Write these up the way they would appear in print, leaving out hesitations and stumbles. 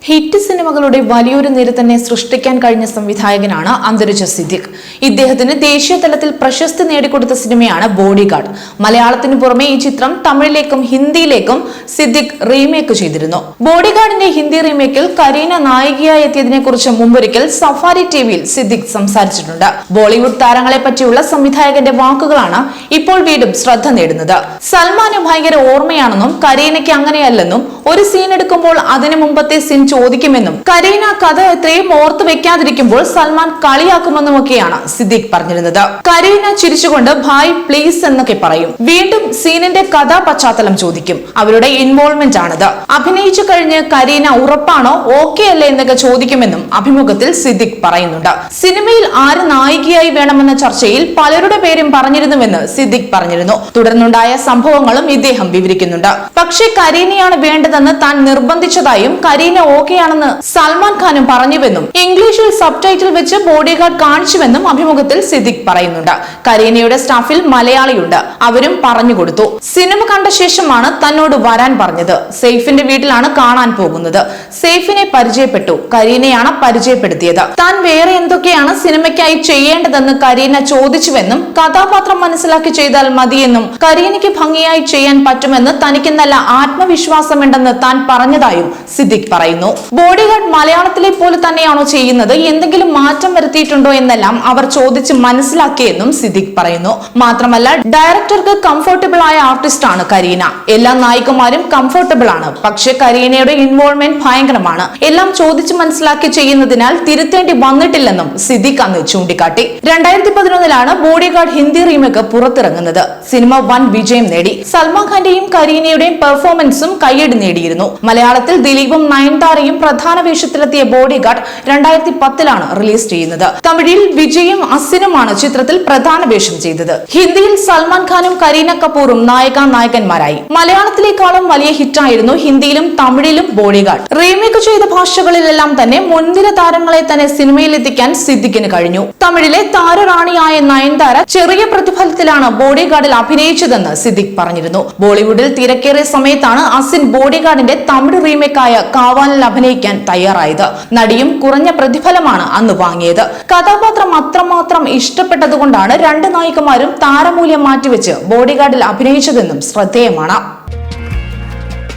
Hit സിനിമകളുടെ വലിയൊരു നിര തന്നെ സൃഷ്ടിക്കാൻ കഴിഞ്ഞ സംവിധായകനാണ് അന്തരിച്ച സിദ്ദിഖ്. ഇദ്ദേഹത്തിന് ദേശീയ തലത്തിൽ പ്രശസ്തി നേടിക്കൊടുത്ത സിനിമയാണ് ബോഡിഗാർഡ്. മലയാളത്തിന് പുറമെ ഈ ചിത്രം തമിഴിലേക്കും ഹിന്ദിയിലേക്കും സിദ്ദിഖ് റീമേക്ക് ചെയ്തിരുന്നു. ബോഡിഗാർഡിന്റെ ഹിന്ദി റീമേക്കിൽ കരീന നായികയായി എത്തിയതിനെ കുറിച്ച് മുമ്പൊരിക്കൽ സഫാരി ടിവിയിൽ സിദ്ദിഖ് സംസാരിച്ചിട്ടുണ്ട്. ബോളിവുഡ് താരങ്ങളെ പറ്റിയുള്ള സംവിധായകന്റെ വാക്കുകളാണ് ഇപ്പോൾ വീണ്ടും ശ്രദ്ധ നേടുന്നത്. സൽമാന് ഭയങ്കര ഓർമ്മയാണെന്നും കരീനയ്ക്ക് അങ്ങനെയല്ലെന്നും ഒരു സീൻ എടുക്കുമ്പോൾ അതിനു മുമ്പത്തെ സീൻ ചോദിക്കുമെന്നും കരീന കഥ എത്രയും ഓർത്തു വെക്കാതിരിക്കുമ്പോൾ സൽമാൻ കളിയാക്കുമെന്നുമൊക്കെയാണ് സിദ്ദിഖ് പറഞ്ഞിരുന്നത്. കരീന ചിരിച്ചുകൊണ്ട് ഭായ് പ്ലീസ് എന്നൊക്കെ പറയും. വീണ്ടും സീനിന്റെ കഥാ പശ്ചാത്തലം ചോദിക്കും. അവരുടെ ഇൻവോൾവ്മെന്റ് ആണത്. അഭിനയിച്ചു കഴിഞ്ഞ് കരീന ഉറപ്പാണോ ഓക്കെ അല്ലേ എന്നൊക്കെ ചോദിക്കുമെന്നും അഭിമുഖത്തിൽ സിദ്ദിഖ് പറയുന്നുണ്ട്. സിനിമയിൽ ആര് നായികയായി വേണമെന്ന ചർച്ചയിൽ പലരുടെ പേരും പറഞ്ഞിരുന്നുവെന്ന് സിദ്ദിഖ് പറഞ്ഞിരുന്നു. തുടർന്നുണ്ടായ സംഭവങ്ങളും ഇദ്ദേഹം വിവരിക്കുന്നുണ്ട്. പക്ഷേ കരീനയാണ് വേണ്ടതെന്ന് താൻ നിർബന്ധിച്ചതായും കരീന ഓക്കെയാണെന്ന് സൽമാൻ ഖാനും പറഞ്ഞുവെന്നും ഇംഗ്ലീഷിൽ സബ് ടൈറ്റിൽ വെച്ച് ബോഡിഗാർഡ് കാണിച്ചുവെന്നും അഭിമുഖത്തിൽ സിദ്ദിഖ് പറയുന്നുണ്ട്. കരീനയുടെ സ്റ്റാഫിൽ മലയാളിയുണ്ട്. അവരും പറഞ്ഞു കൊടുത്തു. സിനിമ കണ്ട ശേഷമാണ് തന്നോട് വരാൻ പറഞ്ഞത്. സെയ്ഫിന്റെ വീട്ടിലാണ് കാണാൻ പോകുന്നത്. സെയ്ഫിനെ പരിചയപ്പെട്ടു. കരീനയാണ് പരിചയപ്പെടുത്തിയത്. താൻ വേറെ എന്തൊക്കെയാണ് സിനിമയ്ക്കായി ചെയ്യേണ്ടതെന്ന് കരീന ചോദിച്ചുവെന്നും കഥാപാത്രം മനസ്സിലാക്കി ചെയ്താൽ മതിയെന്നും കരീനയ്ക്ക് ഭംഗിയായി ചെയ്യാൻ പറ്റുമെന്ന് തനിക്ക് നല്ല ആത്മവിശ്വാസമുണ്ടെന്ന് താൻ പറഞ്ഞതായും സിദ്ദിഖ് പറയുന്നു. ബോഡിഗാർഡ് മലയാളത്തിലെ പോലെ തന്നെയാണോ ചെയ്യുന്നത്, എന്തെങ്കിലും മാറ്റം വരുത്തിയിട്ടുണ്ടോ എന്നെല്ലാം അവർ ചോദിച്ച് മനസ്സിലാക്കിയെന്നും സിദ്ദിഖ് പറയുന്നു. മാത്രമല്ല ഡയറക്ടർക്ക് കംഫർട്ടബിൾ ആയ ആർട്ടിസ്റ്റ് ആണ് കരീന. എല്ലാ നായികമാരും കംഫർട്ടബിൾ ആണ്. പക്ഷെ കരീനയുടെ ഇൻവോൾവ്മെന്റ് ഭയങ്കരമാണ്. എല്ലാം ചോദിച്ച് മനസ്സിലാക്കി ചെയ്യുന്നതിനാൽ തിരുത്തേണ്ടി വന്നിട്ടില്ലെന്നും സിദ്ദിഖ് അന്ന് ചൂണ്ടിക്കാട്ടി. 2011 ബോഡിഗാർഡ് ഹിന്ദി റീമേക്ക് പുറത്തിറങ്ങുന്നത്. സിനിമ വൻ വിജയം നേടി. സൽമാൻ ഖാന്റെയും കരീനയുടെയും പെർഫോമൻസും കയ്യടി നേടിയിരുന്നു. മലയാളത്തിൽ ദിലീപും നയൻതാരയും പ്രധാന വേഷത്തിലെത്തിയ ബോഡിഗാർഡ് 2010 റിലീസ് ചെയ്യുന്നത്. തമിഴിൽ വിജയും അസിനുമാണ് ചിത്രത്തിൽ പ്രധാന വേഷം ചെയ്തത്. ഹിന്ദിയിൽ സൽമാൻ ഖാനും കരീന കപൂറും നായകന്മാരായി. മലയാളത്തിലേക്കാളും വലിയ ഹിറ്റായിരുന്നു ഹിന്ദിയിലും തമിഴിലും ബോഡിഗാർഡ്. റീമേക്ക് ചെയ്ത ഭാഷകളിലെല്ലാം തന്നെ മുൻനിര താരങ്ങളെ തന്നെ സിനിമയിൽ എത്തിക്കാൻ സിദ്ദിഖിന് കഴിഞ്ഞു. തമിഴിലെ താരറാണിയായ നയൻതാര ചെറിയ പ്രതിഫലത്തിലാണ് ബോഡിഗാർഡിൽ അഭിനയിച്ചതെന്ന് സിദ്ദിഖ് പറഞ്ഞിരുന്നു. ബോളിവുഡിൽ തിരക്കേറിയ സമയത്താണ് അസിൻ ബോഡിഗാർഡിന്റെ തമിഴ് റീമേക്കായ കാവാലിൽ അഭിനയിക്കാൻ തയ്യാറായത്. നടിയും കുറഞ്ഞ പ്രതിഫലമാണ് അന്ന് വാങ്ങിയത്. കഥാപാത്രം അത്രമാത്രം ഇഷ്ടപ്പെട്ടതുകൊണ്ടാണ് രണ്ട് നായികമാരും താരമൂല്യം മാറ്റിവെച്ച് ബോഡിഗാർഡിൽ അഭിനയിച്ചതെന്നും ശ്രദ്ധേയമാണ്.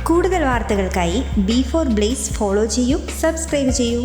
കൂടുതൽ വാർത്തകൾക്കായി B4 Blaze ഫോളോ ചെയ്യൂ, സബ്സ്ക്രൈബ് ചെയ്യൂ.